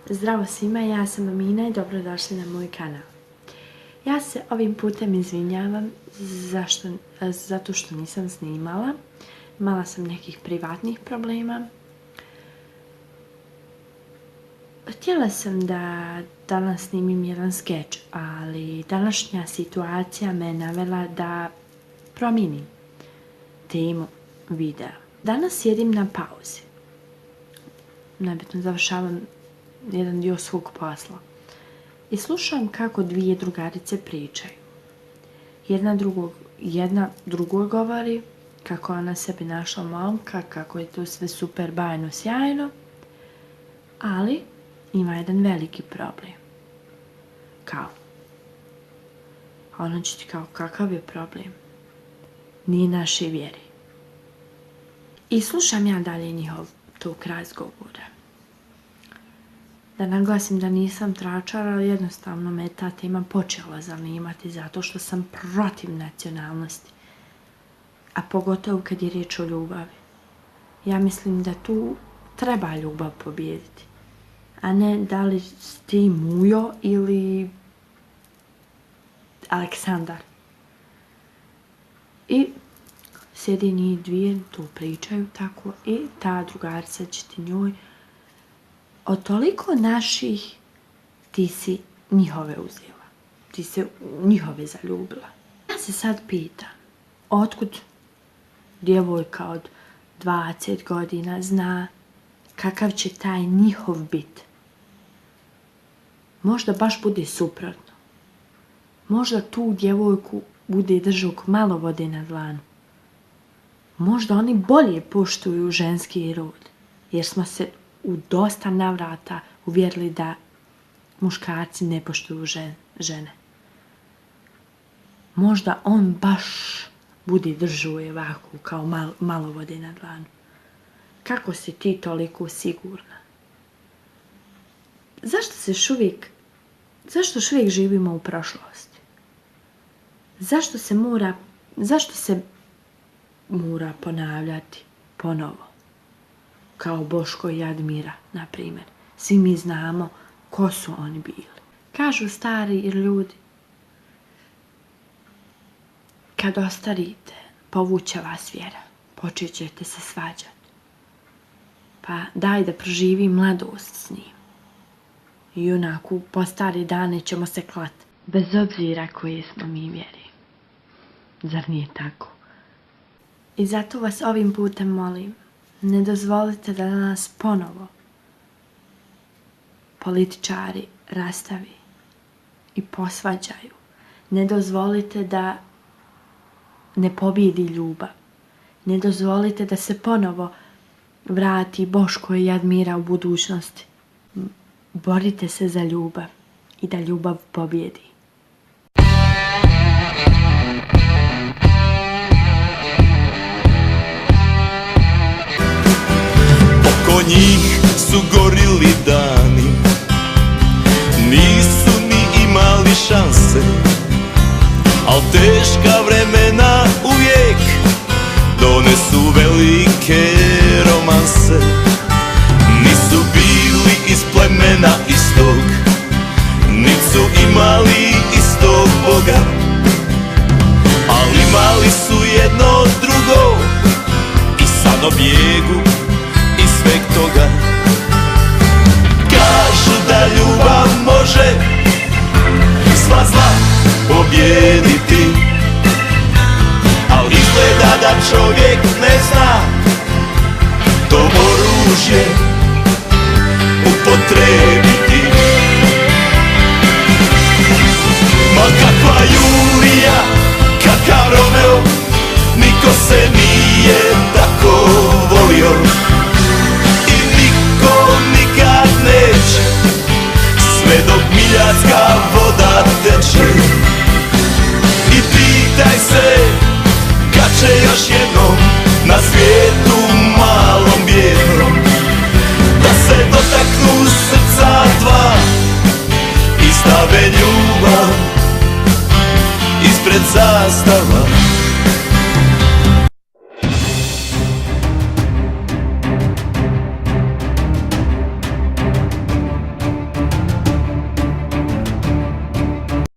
Zdravo svima, ja sam Amina i dobrodošli na moj kanal. Ja se ovim putem izvinjavam zato što nisam snimala. Imala sam nekih privatnih problema. Htjela sam da danas snimim jedan skeč, ali današnja situacija me navela da promijenim temu videa. Danas sjedim na pauzi. Nebitno, završavam jedan dio svog posla. I slušam kako dvije drugarice pričaju. Jedna drugoj govori kako ona sebi našla momka, kako je to sve super, bajno, sjajno, ali ima jedan veliki problem. Kao? A ona će ti kao, kakav je problem? Nije naše vjere. I slušam ja dalje njihov tog razgovora. Da naglasim da nisam tračar, ali jednostavno me ta tema počela zanimati zato što sam protiv nacionalnosti. A pogotovo kad je riječ o ljubavi. Ja mislim da tu treba ljubav pobijediti. A ne da li si ti Mujo ili Aleksandar. I sjedi njih dvije, tu pričaju tako i ta drugarica će ti njoj od toliko naših ti si njihove uzela. Ti se njihove zaljubila. Ja se sad pitam, otkud djevojka od 20 godina zna kakav će taj njihov bit? Možda baš bude suprotno. Možda tu djevojku bude držao malo vode na dlanu. Možda oni bolje poštuju ženski rod, jer smo se u dosta navrata uvjerili da muškarci ne poštuju žene. Možda on baš bude držao ovako kao malo vode na dlanu. Kako si ti toliko sigurna? Zašto još uvijek živimo u prošlosti? Zašto se mora ponavljati ponovo? Kao Boško i Admira, na primjer. Svi mi znamo ko su oni bili. Kažu stari ljudi, kad ostarite, povuće vas vjera, počet ćete se svađati. Pa daj da proživi mladost s njim. I onako, po stare dane ćemo se klati, bez obzira koje smo mi vjeri. Zar nije tako? I zato vas ovim putem molim, ne dozvolite da nas ponovo političari rastavi i posvađaju. Ne dozvolite da ne pobjedi ljubav. Ne dozvolite da se ponovo vrati Boško i Admira u budućnosti. Borite se za ljubav i da ljubav pobjedi. Oko njih su gorili dani, nisu ni imali šanse, al teška vremena uvijek donesu velike romanse. Nisu bili iz plemena istog, nisu imali istog Boga, ali imali su jedno drugo i sad o bijegu i sveg toga. Kažu da ljubav može sva zla pobijediti, ali izgleda da čovjek ne zna to oružje upotrijebiti. Ma kakva ljubav